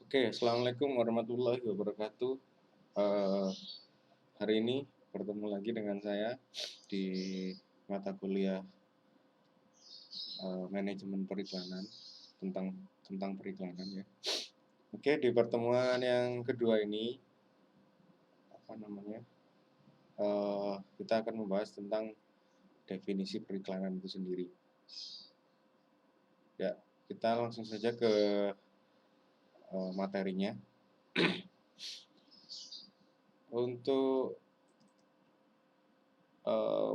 Oke, assalamualaikum warahmatullahi wabarakatuh. Eh, Hari ini bertemu lagi dengan saya di mata kuliah manajemen periklanan tentang tentang periklanan ya. Oke, di pertemuan yang kedua ini apa namanya? Kita akan membahas tentang definisi periklanan itu sendiri. Ya, kita langsung saja ke materinya. Untuk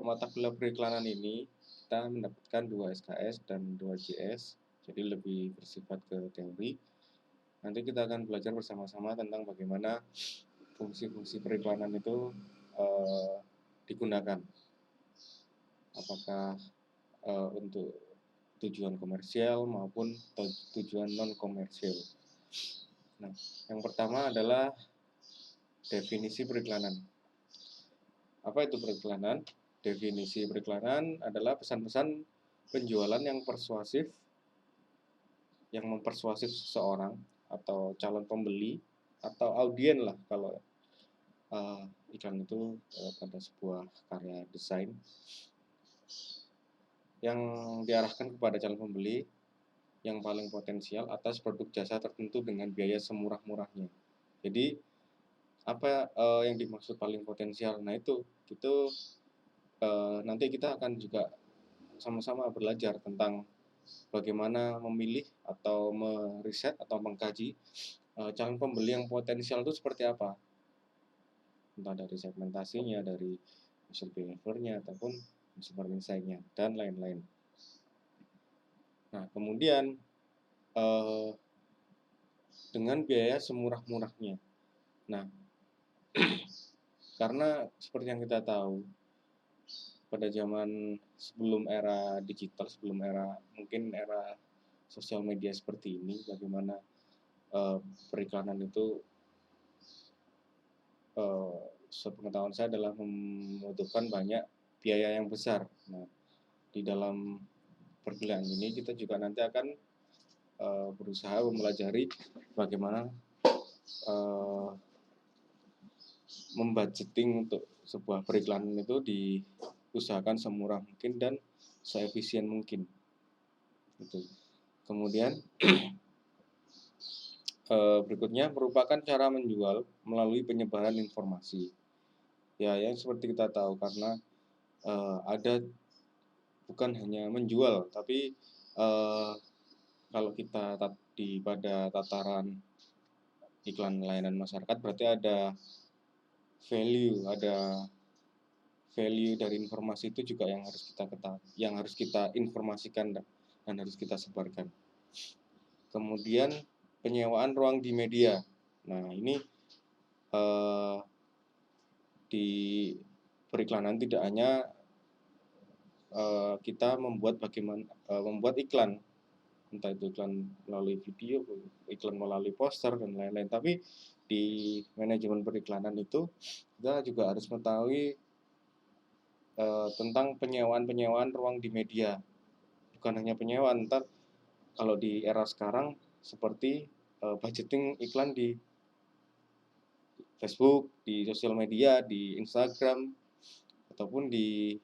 mata kuliah periklanan ini kita mendapatkan 2 SKS dan 2 JS, jadi lebih bersifat ke teori. Nanti kita akan belajar bersama-sama tentang bagaimana fungsi-fungsi periklanan itu digunakan. Apakah untuk tujuan komersial maupun tujuan non komersial. Nah, yang pertama adalah definisi periklanan. Apa itu periklanan? Definisi periklanan adalah pesan-pesan penjualan yang persuasif, yang mempersuasif seseorang atau calon pembeli atau audien lah kalau iklan itu pada sebuah karya desain yang diarahkan kepada calon pembeli yang paling potensial atas produk jasa tertentu dengan biaya semurah-murahnya. Jadi apa yang dimaksud paling potensial? Nah itu nanti kita akan juga sama-sama belajar tentang bagaimana memilih atau meriset atau mengkaji calon pembeli yang potensial itu seperti apa, entah dari segmentasinya, dari user behavior-nya ataupun consumer insight-nya dan lain-lain. Nah kemudian dengan biaya semurah-murahnya. Nah karena seperti yang kita tahu pada zaman sebelum era digital, sebelum era mungkin era sosial media seperti ini, bagaimana periklanan itu sepengetahuan saya adalah membutuhkan banyak biaya yang besar. Nah, di dalam perkuliahan ini kita juga nanti akan berusaha mempelajari bagaimana membudgeting untuk sebuah periklanan itu diusahakan semurah mungkin dan seefisien mungkin. Gitu. Kemudian berikutnya merupakan cara menjual melalui penyebaran informasi. Ya, yang seperti kita tahu karena ada bukan hanya menjual, tapi kalau kita pada tataran iklan layanan masyarakat berarti ada value dari informasi itu juga yang harus kita ketahui, yang harus kita informasikan dan harus kita sebarkan. Kemudian penyewaan ruang di media. Nah ini di periklanan tidak hanya kita membuat iklan, entah itu iklan melalui video, iklan melalui poster dan lain-lain. Tapi di manajemen periklanan itu kita juga harus mengetahui tentang penyewaan ruang di media. Bukan hanya penyewaan, ntar kalau di era sekarang seperti budgeting iklan di Facebook, di sosial media, di Instagram, ataupun di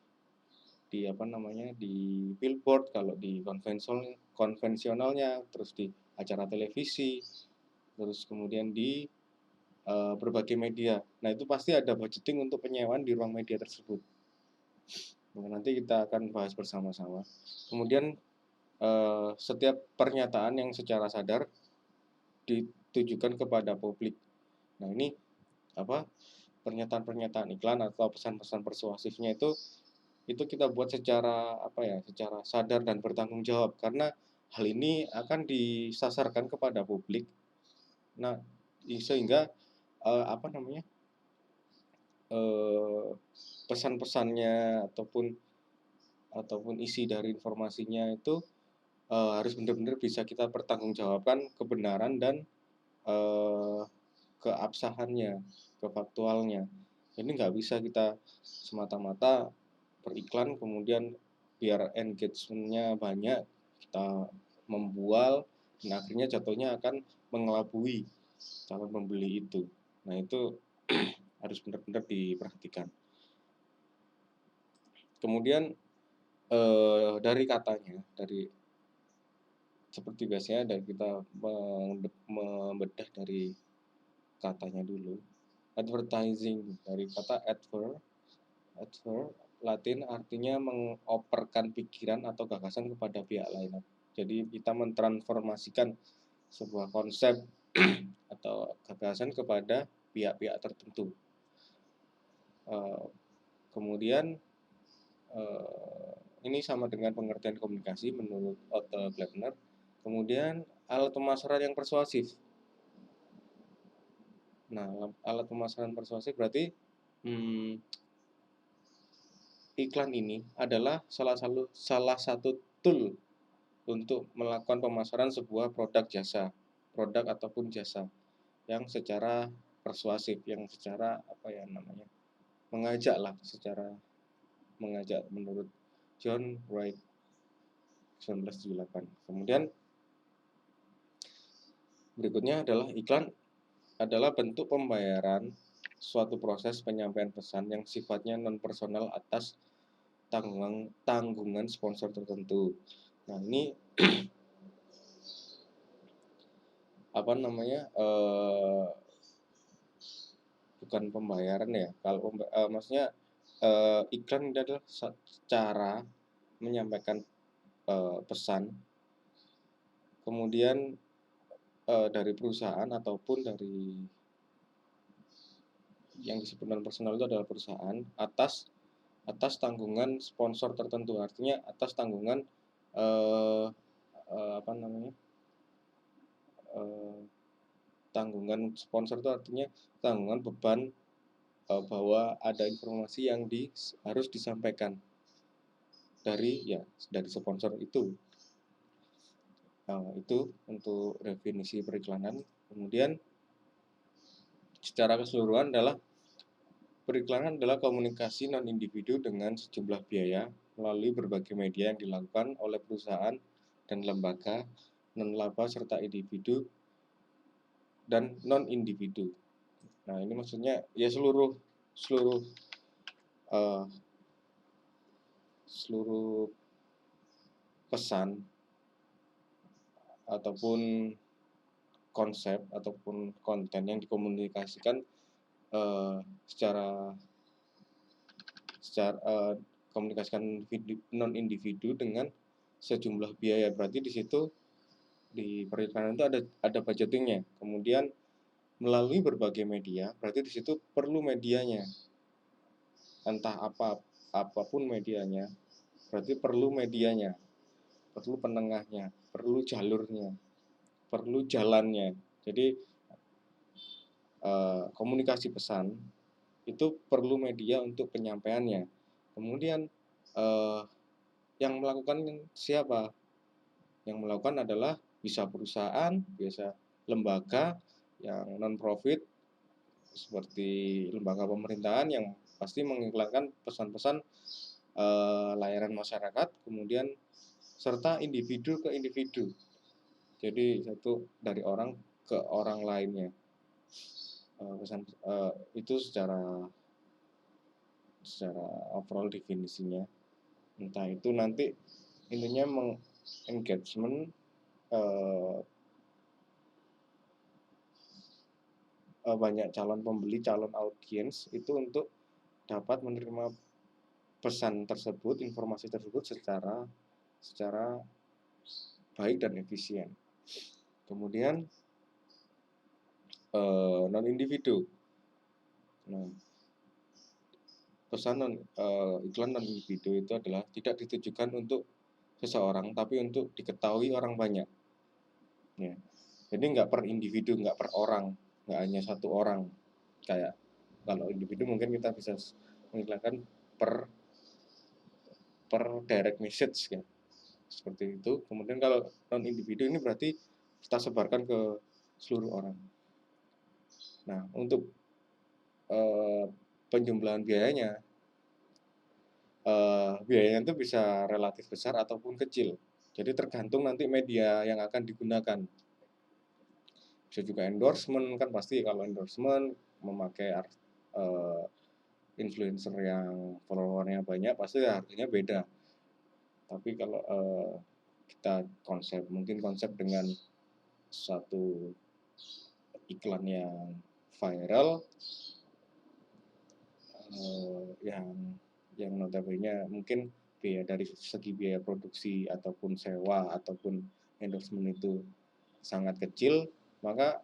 billboard kalau di konvensionalnya, terus di acara televisi, terus kemudian di berbagai media. Nah itu pasti ada budgeting untuk penyewaan di ruang media tersebut. Nanti kita akan bahas bersama-sama. Kemudian setiap pernyataan yang secara sadar ditujukan kepada publik. Nah ini pernyataan-pernyataan iklan atau pesan-pesan persuasifnya itu kita buat secara secara sadar dan bertanggung jawab karena hal ini akan disasarkan kepada publik. Nah sehingga pesan-pesannya ataupun isi dari informasinya itu harus benar-benar bisa kita pertanggungjawabkan kebenaran dan keabsahannya, kefaktualnya. Ini nggak bisa kita semata-mata beriklan kemudian biar engagement-nya banyak kita membual dan akhirnya jatuhnya akan mengelabui calon pembeli itu. Nah, itu harus benar-benar diperhatikan. Kemudian dari katanya, seperti biasanya dari kita membedah dari katanya dulu. Advertising dari kata advert Latin artinya mengoperkan pikiran atau gagasan kepada pihak lain. Jadi kita mentransformasikan sebuah konsep atau gagasan kepada pihak-pihak tertentu. Kemudian ini sama dengan pengertian komunikasi menurut Otto Glettner. Kemudian alat pemasaran yang persuasif. Nah, alat pemasaran persuasif berarti iklan ini adalah salah satu tool untuk melakukan pemasaran sebuah produk ataupun jasa yang secara persuasif, yang secara mengajak menurut John Wright 1978. Kemudian berikutnya adalah iklan adalah bentuk pembayaran suatu proses penyampaian pesan yang sifatnya non-personal atas tanggungan sponsor tertentu. Nah, ini bukan pembayaran ya. Kalau maksudnya iklan ini adalah cara menyampaikan pesan, kemudian dari perusahaan ataupun dari yang disebut non personal itu adalah perusahaan atas tanggungan sponsor tertentu, artinya atas tanggungan tanggungan sponsor itu artinya tanggungan beban bahwa ada informasi yang harus disampaikan dari sponsor itu. Itu untuk definisi periklanan. Kemudian secara keseluruhan adalah periklanan adalah komunikasi non individu dengan sejumlah biaya melalui berbagai media yang dilakukan oleh perusahaan dan lembaga non-laba serta individu dan non individu. Nah, ini maksudnya ya seluruh pesan ataupun konsep ataupun konten yang dikomunikasikan secara komunikasikan non individu dengan sejumlah biaya. Berarti di situ di periklanan itu ada budgetingnya. Kemudian melalui berbagai media, berarti di situ perlu medianya. Entah apapun medianya, berarti perlu medianya, perlu penengahnya, perlu jalurnya, perlu jalannya. Jadi komunikasi pesan itu perlu media untuk penyampaiannya. Kemudian yang melakukan siapa? Yang melakukan adalah bisa perusahaan, biasa lembaga yang non-profit seperti lembaga pemerintahan yang pasti mengiklankan pesan-pesan layanan masyarakat, kemudian serta individu ke individu. Jadi satu dari orang ke orang lainnya. Itu secara overall definisinya. Entah itu nanti intinya engagement banyak calon pembeli, calon audiens itu untuk dapat menerima pesan tersebut, informasi tersebut secara baik dan efisien. Kemudian non individu. Nah, pesan iklan non individu itu adalah tidak ditujukan untuk seseorang, tapi untuk diketahui orang banyak. Ya. Jadi nggak per individu, nggak per orang, nggak hanya satu orang. Kayak kalau individu mungkin kita bisa mengiklankan per direct message ya. Seperti itu. Kemudian kalau non individu ini berarti kita sebarkan ke seluruh orang. Nah, untuk penjumlahan biayanya itu bisa relatif besar ataupun kecil. Jadi tergantung nanti media yang akan digunakan. bisa juga endorsement, kan pasti kalau endorsement memakai influencer yang followernya banyak pasti harganya beda. Tapi kalau kita mungkin konsep dengan satu iklan yang viral, yang notabene mungkin dari segi biaya produksi ataupun sewa ataupun endorsement itu sangat kecil, maka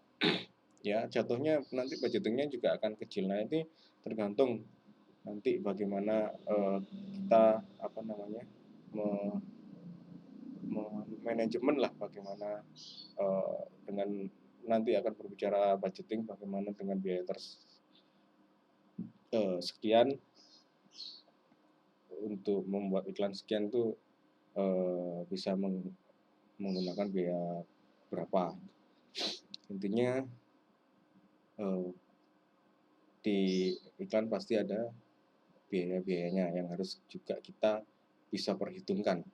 ya jatuhnya nanti budgetingnya juga akan kecil. Nah ini tergantung nanti bagaimana kita manajemen lah, bagaimana dengan nanti akan berbicara budgeting, bagaimana dengan biaya sekian untuk membuat iklan sekian itu bisa menggunakan biaya berapa. Intinya di iklan pasti ada biaya-biayanya yang harus juga kita bisa perhitungkan.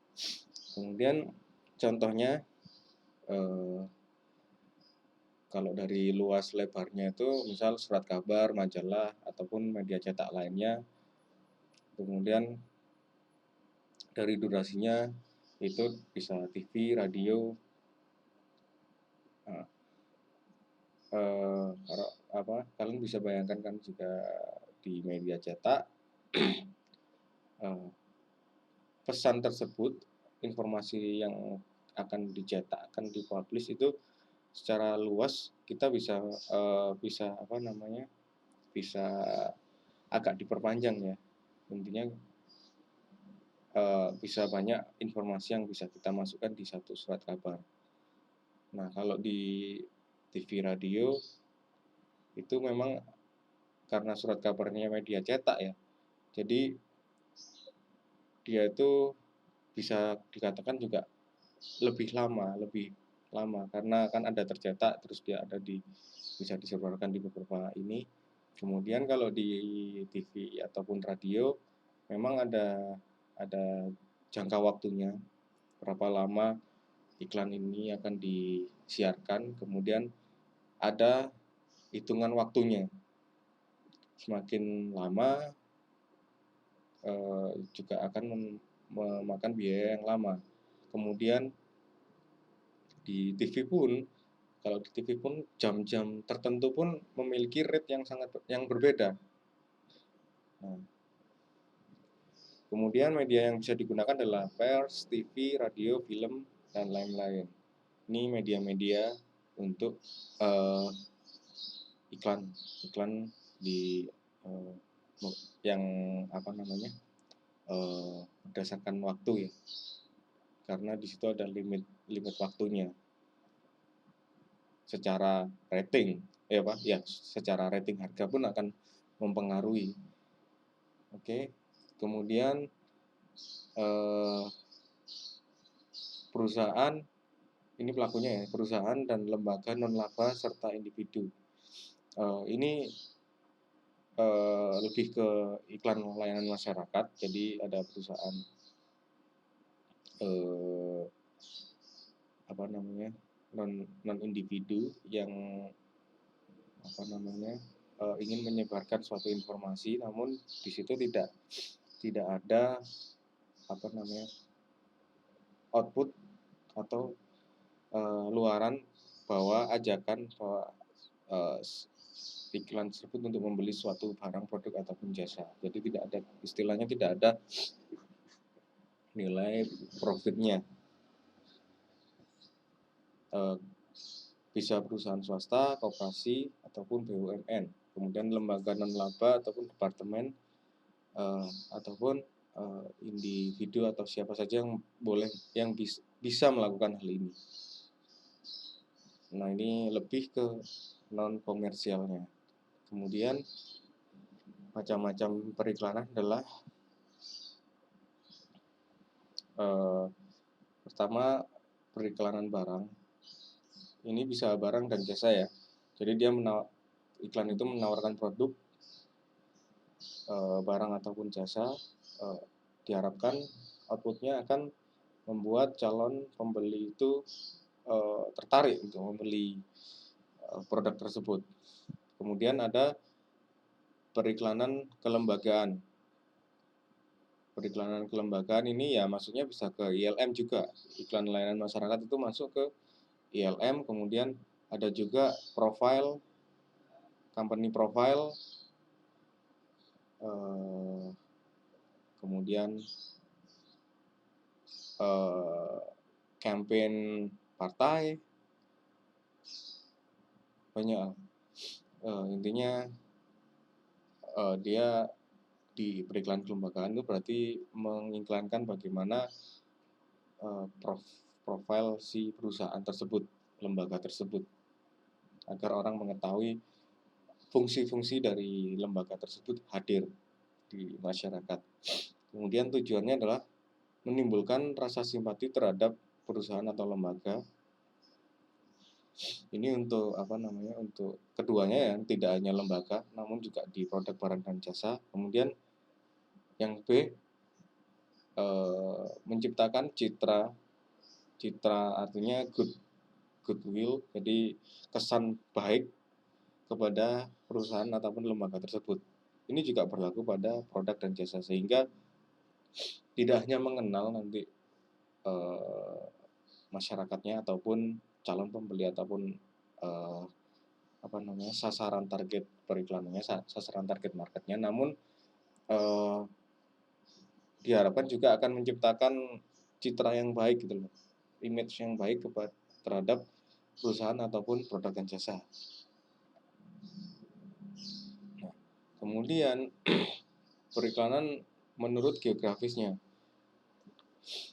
Kemudian contohnya kalau dari luas lebarnya itu misal surat kabar, majalah, ataupun media cetak lainnya. Kemudian dari durasinya itu bisa TV, radio. Nah, kalian bisa bayangkan kan juga di media cetak pesan tersebut, informasi yang akan dicetak, akan dipublish itu secara luas kita bisa bisa agak diperpanjang ya. Intinya bisa banyak informasi yang bisa kita masukkan di satu surat kabar. Nah kalau di TV radio itu memang karena surat kabarnya media cetak ya, jadi dia itu bisa dikatakan juga lebih lama karena kan ada tercetak, terus dia bisa disebarkan di beberapa ini. Kemudian kalau di TV ataupun radio memang ada jangka waktunya, berapa lama iklan ini akan disiarkan, kemudian ada hitungan waktunya. Semakin lama juga akan memakan biaya yang lama. Kemudian di TV pun, kalau di TV pun jam-jam tertentu pun memiliki rate yang berbeda. Nah, kemudian media yang bisa digunakan adalah pers, TV, radio, film, dan lain-lain. Ini media-media untuk iklan di yang berdasarkan waktu ya, karena di situ ada limit waktunya. Secara rating secara rating harga pun akan mempengaruhi. Oke. Kemudian perusahaan, ini pelakunya ya, perusahaan dan lembaga non-laba serta individu. Ini lebih ke iklan layanan masyarakat. Jadi ada perusahaan non individu yang ingin menyebarkan suatu informasi, namun di situ tidak ada output atau luaran ajakan iklan tersebut untuk membeli suatu barang, produk ataupun jasa. Jadi istilahnya tidak ada nilai profitnya. Bisa perusahaan swasta, koperasi, ataupun BUMN. Kemudian lembaga non-laba ataupun departemen ataupun individu atau siapa saja yang bisa melakukan hal ini. Nah ini lebih ke non komersialnya. Kemudian macam-macam periklanan adalah pertama periklanan barang. Ini bisa barang dan jasa ya. Jadi dia iklan itu menawarkan produk, barang ataupun jasa. Diharapkan outputnya akan membuat calon pembeli itu tertarik untuk membeli produk tersebut. Kemudian ada periklanan kelembagaan. Periklanan kelembagaan ini ya maksudnya bisa ke ILM juga. Iklan layanan masyarakat itu masuk ke ILM. Kemudian ada juga profile, company profile, kemudian campaign partai, banyak. Intinya dia di periklan kelembagaan itu berarti mengiklankan bagaimana profil si perusahaan tersebut, lembaga tersebut, agar orang mengetahui fungsi-fungsi dari lembaga tersebut hadir di masyarakat. Kemudian tujuannya adalah menimbulkan rasa simpati terhadap perusahaan atau lembaga. Ini untuk untuk keduanya ya, tidak hanya lembaga, namun juga di produk barang dan jasa. Kemudian yang B, menciptakan citra artinya goodwill, jadi kesan baik kepada perusahaan ataupun lembaga tersebut. Ini juga berlaku pada produk dan jasa, sehingga tidak hanya mengenal nanti masyarakatnya ataupun calon pembeli ataupun sasaran target periklanannya, sasaran target marketnya, namun diharapkan juga akan menciptakan citra yang baik gitu loh, image yang baik terhadap perusahaan ataupun produk dan jasa. Nah, kemudian periklanan menurut geografisnya.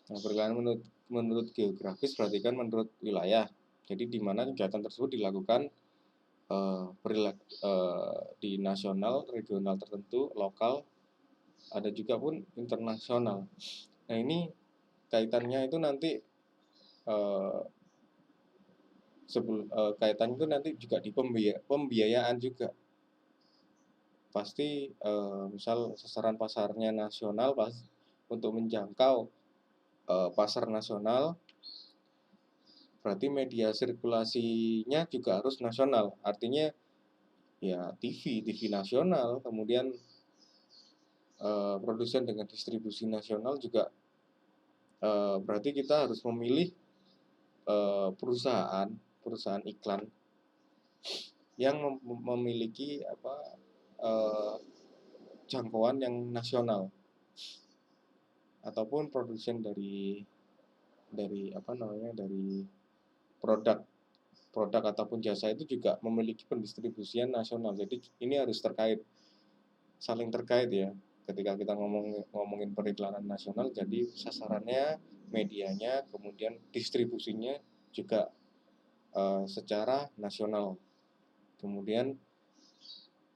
Nah, periklanan menurut geografis berarti kan menurut wilayah. Jadi di mana kegiatan tersebut dilakukan di nasional, regional tertentu, lokal, ada juga pun internasional. Nah, ini kaitannya itu nanti kaitannya itu nanti juga di pembiayaan juga. Pasti misal sasaran pasarnya nasional, untuk menjangkau pasar nasional, berarti media sirkulasinya juga harus nasional. Artinya ya TV nasional, kemudian produsen dengan distribusi nasional juga. Berarti kita harus memilih perusahaan iklan yang memiliki jangkauan yang nasional, ataupun produsen dari produk ataupun jasa itu juga memiliki pendistribusian nasional. Jadi ini harus saling terkait ya. Ketika kita ngomongin periklanan nasional, jadi sasarannya, medianya, kemudian distribusinya juga secara nasional. Kemudian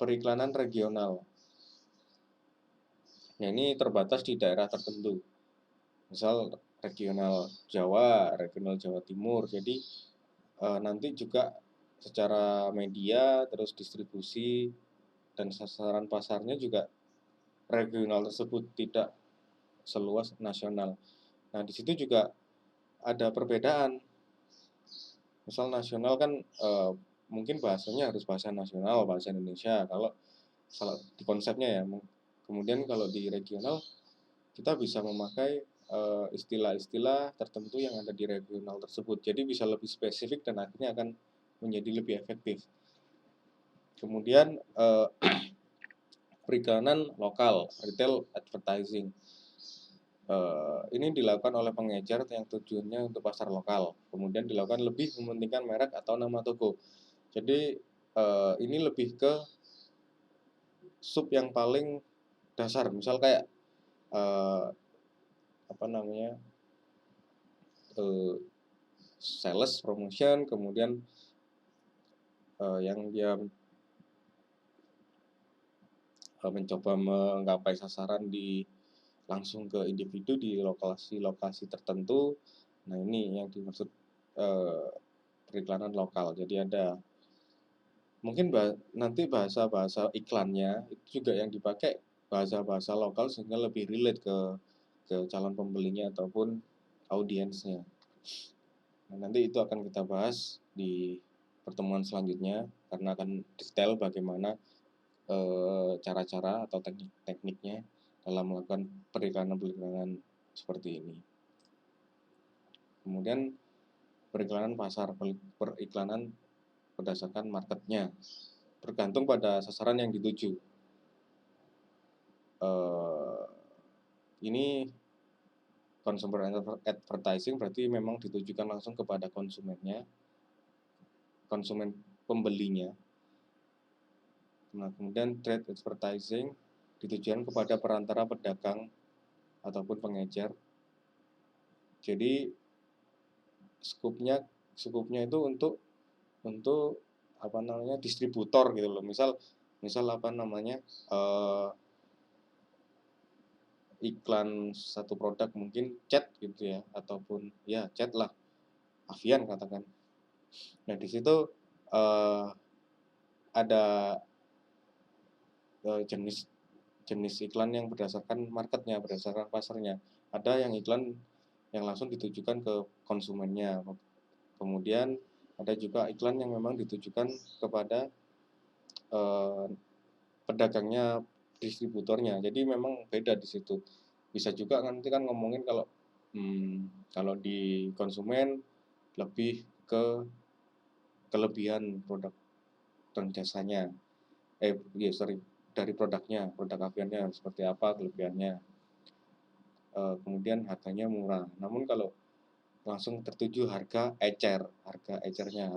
periklanan regional. Nah, ini terbatas di daerah tertentu. Misal regional Jawa Timur. Jadi nanti juga secara media, terus distribusi dan sasaran pasarnya juga regional tersebut, tidak seluas nasional. Nah, di situ juga ada perbedaan. Misal nasional kan mungkin bahasanya harus bahasa nasional, bahasa Indonesia kalau di konsepnya ya. Kemudian kalau di regional kita bisa memakai istilah-istilah tertentu yang ada di regional tersebut. Jadi bisa lebih spesifik dan akhirnya akan menjadi lebih efektif. Kemudian periklanan lokal, retail advertising. Ini dilakukan oleh pengecer yang tujuannya untuk pasar lokal. Kemudian dilakukan lebih mementingkan merek atau nama toko. Jadi ini lebih ke sub yang paling dasar. Misal kayak sales promotion, kemudian yang dia mencoba menggapai sasaran langsung ke individu di lokasi tertentu. Nah, ini yang dimaksud periklanan lokal. Jadi ada mungkin nanti bahasa-bahasa iklannya itu juga yang dipakai bahasa-bahasa lokal sehingga lebih relate ke calon pembelinya ataupun audiensnya. Nah, nanti itu akan kita bahas di pertemuan selanjutnya karena akan detail bagaimana cara-cara atau teknik-tekniknya dalam melakukan periklanan seperti ini. Kemudian periklanan pasar, periklanan berdasarkan marketnya, bergantung pada sasaran yang dituju. Ini consumer advertising berarti memang ditujukan langsung kepada konsumennya, konsumen pembelinya. Nah, kemudian trade advertising ditujukan kepada perantara pedagang ataupun pengecer. Jadi skupnya itu untuk distributor gitu loh. Misal iklan satu produk mungkin cat gitu ya, ataupun ya cat lah, Avian katakan. Nah, di situ ada jenis iklan yang berdasarkan marketnya, berdasarkan pasarnya. Ada yang iklan yang langsung ditujukan ke konsumennya. Kemudian ada juga iklan yang memang ditujukan kepada pedagangnya, distributornya. Jadi memang beda di situ. Bisa juga nanti kan ngomongin kalau di konsumen lebih ke kelebihan produk dan jasanya. Dari produknya, produk Aviannya seperti apa kelebihannya. Kemudian harganya murah. Namun kalau langsung tertuju harga ecernya,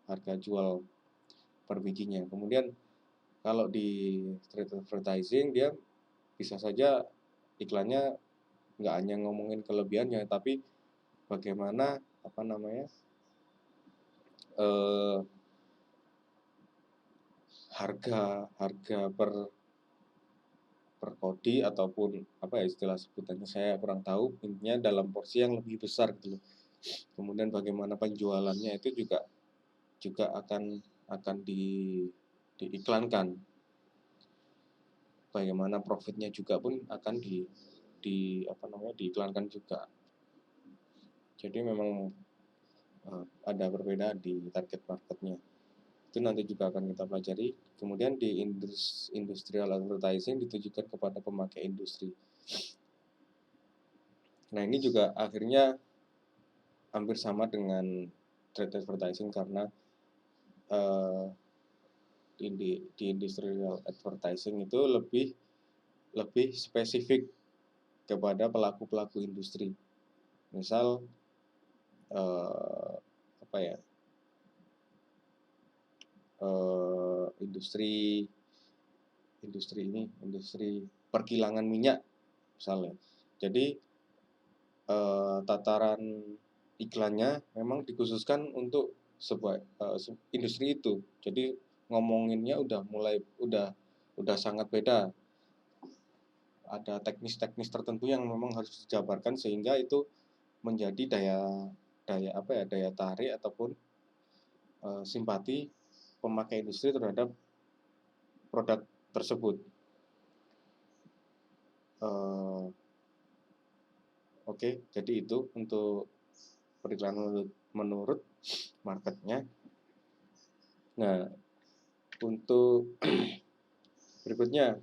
harga jual per bijinya. Kemudian kalau di street advertising dia bisa saja iklannya nggak hanya ngomongin kelebihannya, tapi bagaimana harga per kodi ataupun istilah sebutannya saya kurang tahu, intinya dalam porsi yang lebih besar gitu. Kemudian bagaimana penjualannya itu juga akan diiklankan. Bagaimana profitnya juga pun akan diiklankan juga. Jadi memang ada perbedaan di target marketnya. Itu nanti juga akan kita pelajari. Kemudian di industrial advertising ditujukan kepada pemakai industri. Nah, ini juga akhirnya hampir sama dengan trade advertising karena di industrial advertising itu lebih spesifik kepada pelaku-pelaku industri. Misal industri perkilangan minyak misalnya. Jadi tataran iklannya memang dikhususkan untuk sebuah industri itu. Jadi ngomonginnya udah sangat beda. Ada teknis-teknis tertentu yang memang harus dijabarkan sehingga itu menjadi daya tarik ataupun simpati pemakai industri terhadap produk tersebut. Oke, jadi itu untuk periklanan menurut marketnya. Nah, untuk berikutnya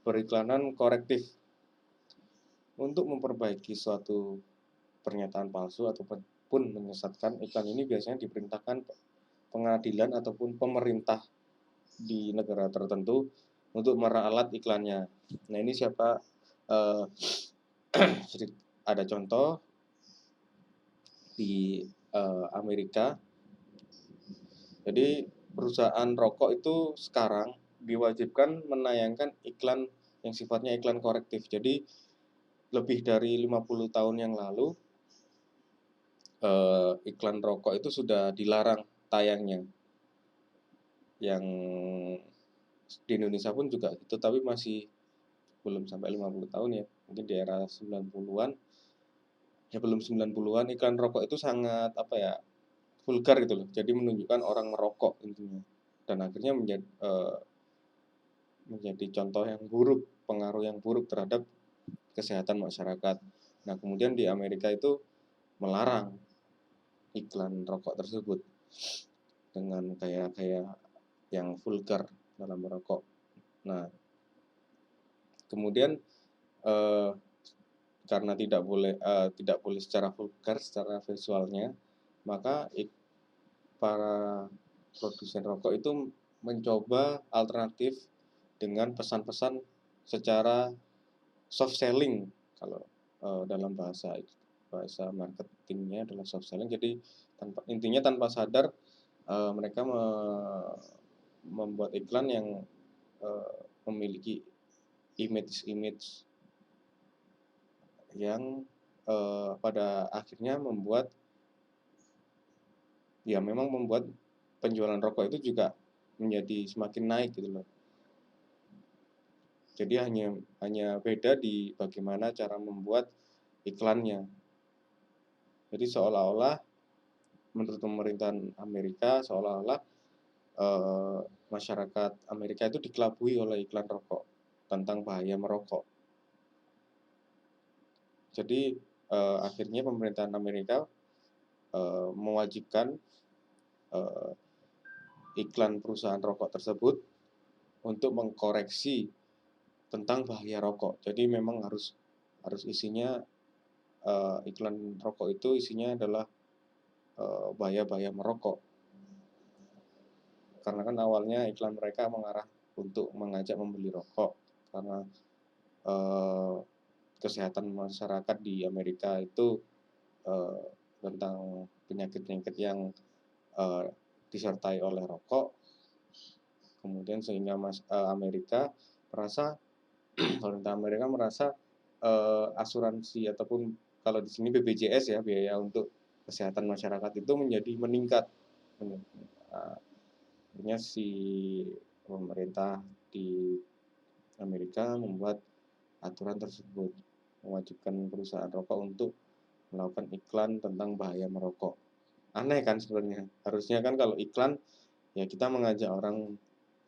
periklanan korektif. Untuk memperbaiki suatu pernyataan palsu ataupun menyesatkan, iklan ini biasanya diperintahkan pengadilan ataupun pemerintah di negara tertentu untuk meralat iklannya. Nah, ini siapa? Ada contoh di Amerika. Jadi perusahaan rokok itu sekarang diwajibkan menayangkan iklan yang sifatnya iklan korektif. Jadi lebih dari 50 tahun yang lalu iklan rokok itu sudah dilarang tayangnya. Yang di Indonesia pun juga itu, tapi masih belum sampai 50 tahun ya. Mungkin di era 90-an. Ya belum 90-an iklan rokok itu sangat vulgar gitu loh. Jadi menunjukkan orang merokok intinya. Dan akhirnya menjadi contoh yang buruk, pengaruh yang buruk terhadap kesehatan masyarakat. Nah, kemudian di Amerika itu melarang iklan rokok tersebut. dengan gaya-gaya yang vulgar dalam merokok. Nah, kemudian karena tidak boleh secara vulgar, secara visualnya, maka para produsen rokok itu mencoba alternatif dengan pesan-pesan secara soft selling, kalau dalam bahasa marketingnya adalah soft selling. Jadi intinya tanpa sadar mereka membuat iklan yang memiliki image yang pada akhirnya membuat penjualan rokok itu juga menjadi semakin naik gitu loh. Jadi hanya beda di bagaimana cara membuat iklannya. Jadi seolah-olah menurut pemerintahan Amerika, seolah-olah masyarakat Amerika itu dikelabui oleh iklan rokok tentang bahaya merokok. Jadi akhirnya pemerintahan Amerika mewajibkan iklan perusahaan rokok tersebut untuk mengkoreksi tentang bahaya rokok. Jadi memang harus isinya iklan rokok itu isinya adalah bahaya-bahaya merokok. Karena kan awalnya iklan mereka mengarah untuk mengajak membeli rokok, karena kesehatan masyarakat di Amerika itu tentang penyakit-penyakit yang disertai oleh rokok. Kemudian sehingga Amerika merasa pemerintah Amerika merasa asuransi ataupun kalau di sini BPJS ya, biaya untuk kesehatan masyarakat itu menjadi meningkat. Akhirnya si pemerintah di Amerika membuat aturan tersebut, mewajibkan perusahaan rokok untuk melakukan iklan tentang bahaya merokok. Aneh kan sebenarnya. Harusnya kan kalau iklan ya kita mengajak orang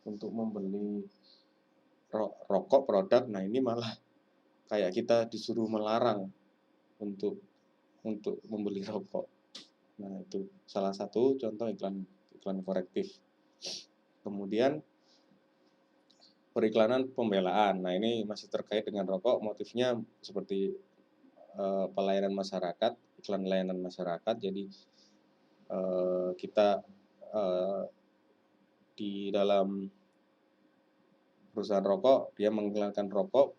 untuk membeli rokok produk. Nah, ini malah kayak kita disuruh melarang untuk membeli rokok. Nah, itu salah satu contoh iklan korektif. Kemudian periklanan pembelaan. Nah, ini masih terkait dengan rokok, motifnya seperti pelayanan masyarakat, iklan layanan masyarakat. Jadi kita di dalam perusahaan rokok, dia mengiklankan rokok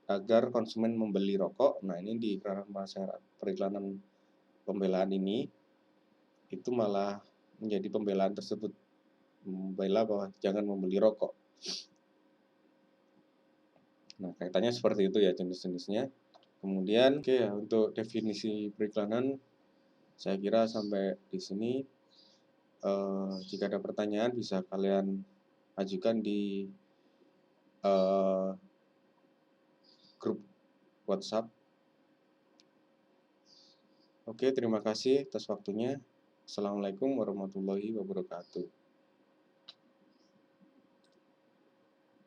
agar konsumen membeli rokok. Nah, ini di periklanan pembelaan ini itu malah menjadi pembelaan tersebut, membela bahwa jangan membeli rokok. Nah, kaitannya seperti itu ya jenis-jenisnya. Kemudian ya, untuk definisi periklanan saya kira sampai di sini. Jika ada pertanyaan bisa kalian ajukan di grup WhatsApp. Oke, terima kasih atas waktunya. Assalamualaikum warahmatullahi wabarakatuh.